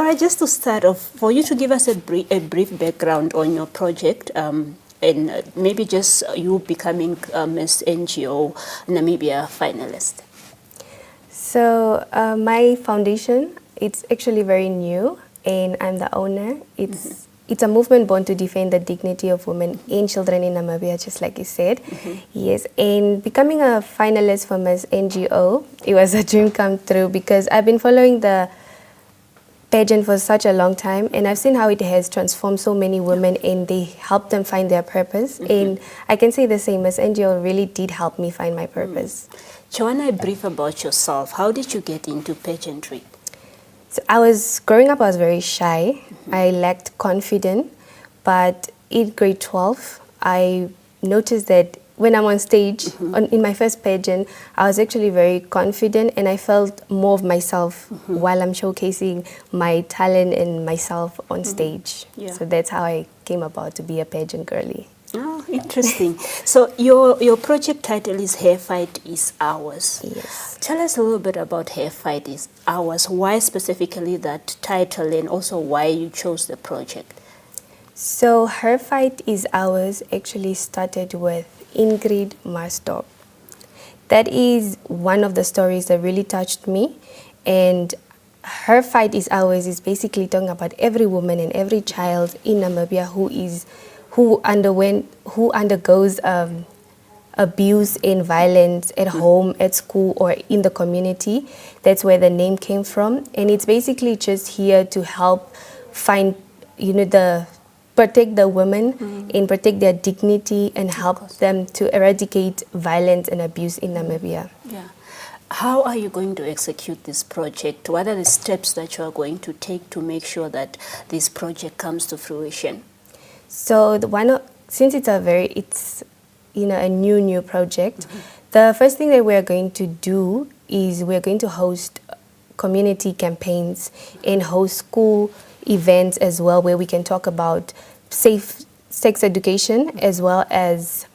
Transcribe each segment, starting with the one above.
right, just to start off, for you to give us a brief background on your project, and maybe just you becoming Miss NGO Namibia finalist. So my foundation, it's actually very new, and I'm the owner. It's a movement born to defend the dignity of women and children in Namibia, just like you said. Yes, and becoming a finalist for Miss NGO, it was a dream come true because I've been following the pageant for such a long time, and I've seen how it has transformed so many women and they helped them find their purpose. And I can say the same, Miss NGO really did help me find my purpose. Johanna, a brief about yourself. How did you get into pageantry? So growing up, I was very shy. I lacked confidence, but in grade 12, I noticed that when I'm on stage, in my first pageant, I was actually very confident and I felt more of myself while I'm showcasing my talent and myself on stage. Yeah. So that's how I came about to be a pageant girly. Oh, interesting. So your project title is Hair Fight is Ours. Yes. Tell us a little bit about Hair Fight is Ours. Why specifically that title, and also why you chose the project? So Her Fight is Ours actually started with Ingrid Marstorp. That is one of the stories that really touched me, and Her Fight is Ours is basically talking about every woman and every child in Namibia who undergoes abuse and violence at home, at school, or in the community. That's where the name came from, and it's basically just here to help find, protect the women and protect their dignity and help them to eradicate violence and abuse in Namibia. Yeah. How are you going to execute this project? What are the steps that you are going to take to make sure that this project comes to fruition? So since it's a new project, the first thing that we're going to do is we're going to host community campaigns and host school events as well, where we can talk about safe sex education, as well as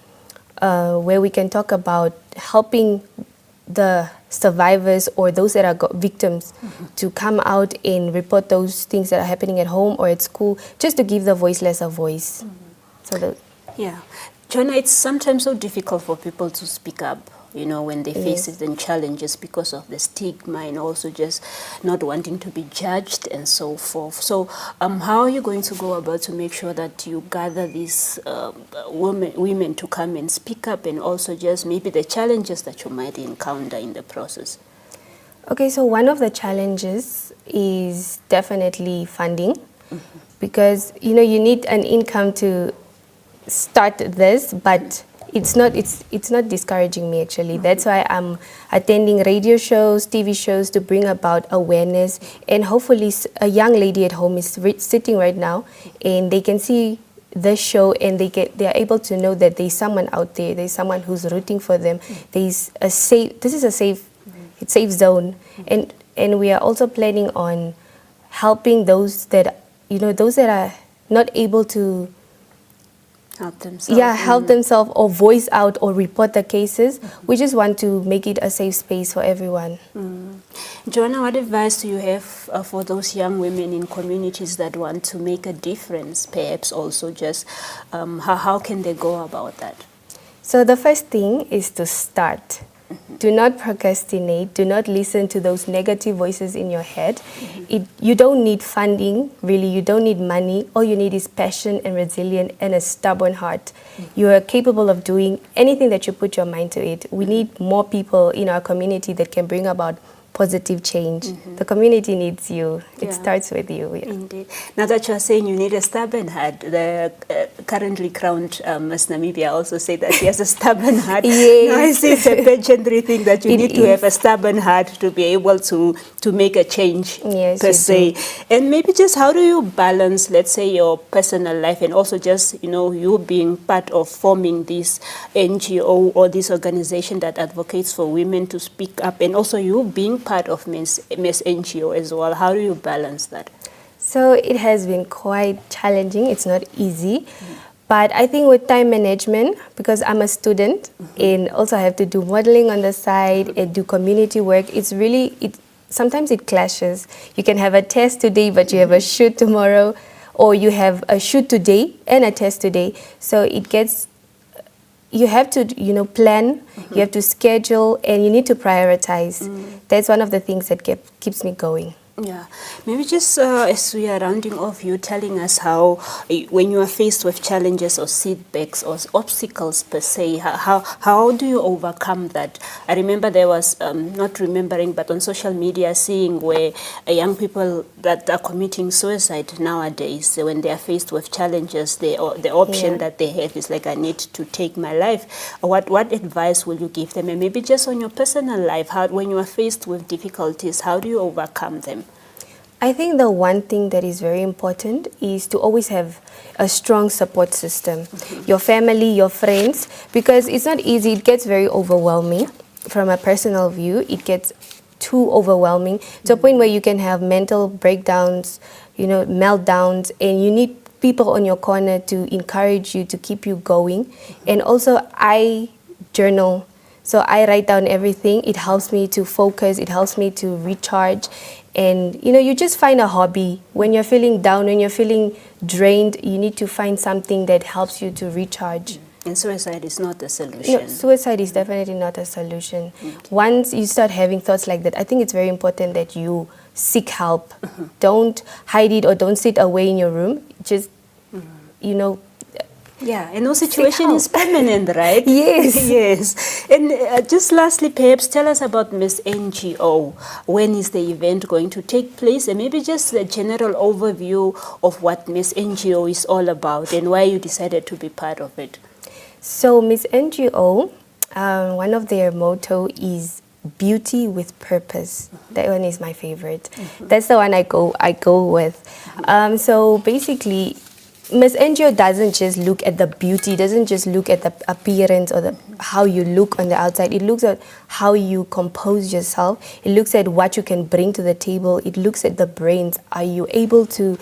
where we can talk about helping the survivors or those that are victims to come out and report those things that are happening at home or at school, just to give the voiceless a voice. Yeah. Johanna, it's sometimes so difficult for people to speak up, when they face certain challenges because of the stigma and also just not wanting to be judged and so forth. So how are you going to go about to make sure that you gather these women to come and speak up, and also just maybe the challenges that you might encounter in the process? Okay, so one of the challenges is definitely funding, because you need an income to start this, but it's not discouraging me actually. That's why I'm attending radio shows, TV shows, to bring about awareness, and hopefully a young lady at home is sitting right now and they can see this show and they are able to know that there's someone out there, there's someone who's rooting for them. This is a safe zone, and we are also planning on helping those that are not able to help themselves or voice out or report the cases. We just want to make it a safe space for everyone. Johanna, what advice do you have for those young women in communities that want to make a difference? Perhaps also just how can they go about that? So the first thing is to start. Do not procrastinate. Do not listen to those negative voices in your head. You don't need funding, really. You don't need money. All you need is passion and resilience and a stubborn heart. You are capable of doing anything that you put your mind to it. We need more people in our community that can bring about positive change. The community needs you. It starts with you. Yeah. Indeed. Now that you are saying you need a stubborn heart, the currently crowned Miss Namibia also said that she has a stubborn heart. Yes. Now I see it's a pageantry thing that you need to have a stubborn heart to be able to make a change, per se. And maybe just how do you balance, let's say, your personal life and also just, you being part of forming this NGO or this organization that advocates for women to speak up, and also you being part of Miss NGO as well. How do you balance that? So it has been quite challenging. It's not easy. But I think with time management, because I'm a student and also I have to do modeling on the side and do community work, it's sometimes it clashes. You can have a test today, but you have a shoot tomorrow, or you have a shoot today and a test today. So it gets, you have to, you know, plan, you have to schedule, and you need to prioritize. That's one of the things that keeps me going. Yeah, maybe just as we are rounding off, you telling us how when you are faced with challenges or setbacks or obstacles per se, how do you overcome that? I remember there was, not remembering, but on social media seeing where young people that are committing suicide nowadays, when they are faced with challenges, the option that they have is like, I need to take my life. What advice will you give them? And maybe just on your personal life, how, when you are faced with difficulties, how do you overcome them? I think the one thing that is very important is to always have a strong support system. Your family, your friends, because it's not easy. It gets very overwhelming. From a personal view, it gets too overwhelming to a point where you can have mental breakdowns, you know, meltdowns, and you need people on your corner to encourage you, to keep you going. And also, I journal. So I write down everything. It helps me to focus. It helps me to recharge. And, you know, you just find a hobby. When you're feeling down, when you're feeling drained, you need to find something that helps you to recharge. And suicide is not a solution. No, suicide is definitely not a solution. Once you start having thoughts like that, I think it's very important that you seek help. Don't hide it or don't sit away in your room. Just, you know, yeah, and no situation is permanent, right? Yes. Yes. And just lastly, perhaps tell us about Miss NGO. When is the event going to take place? And maybe just a general overview of what Miss NGO is all about and why you decided to be part of it. So Miss NGO, one of their motto is beauty with purpose. That one is my favorite. That's the one I go with. So basically, Miss NGO doesn't just look at the beauty, doesn't just look at the appearance or how you look on the outside. It looks at how you compose yourself. It looks at what you can bring to the table. It looks at the brains. Are you able to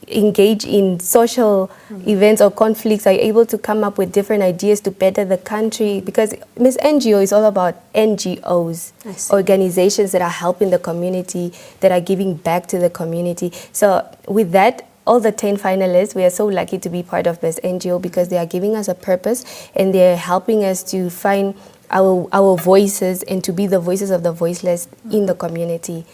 engage in social events or conflicts? Are you able to come up with different ideas to better the country? Because Miss NGO is all about NGOs, organizations that are helping the community, that are giving back to the community. So with that, all the 10 finalists, we are so lucky to be part of Miss NGO because they are giving us a purpose and they're helping us to find our voices and to be the voices of the voiceless in the community.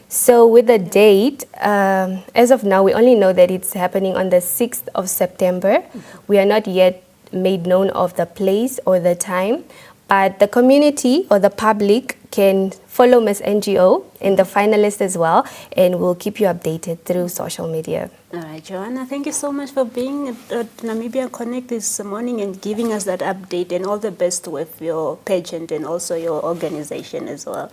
So with the date, as of now, we only know that it's happening on the 6th of September. We are not yet made known of the place or the time, but the community or the public can follow Miss NGO and the finalists as well, and we'll keep you updated through social media. All right, Johanna, thank you so much for being at Namibia Connect this morning and giving us that update, and all the best with your pageant and also your organization as well.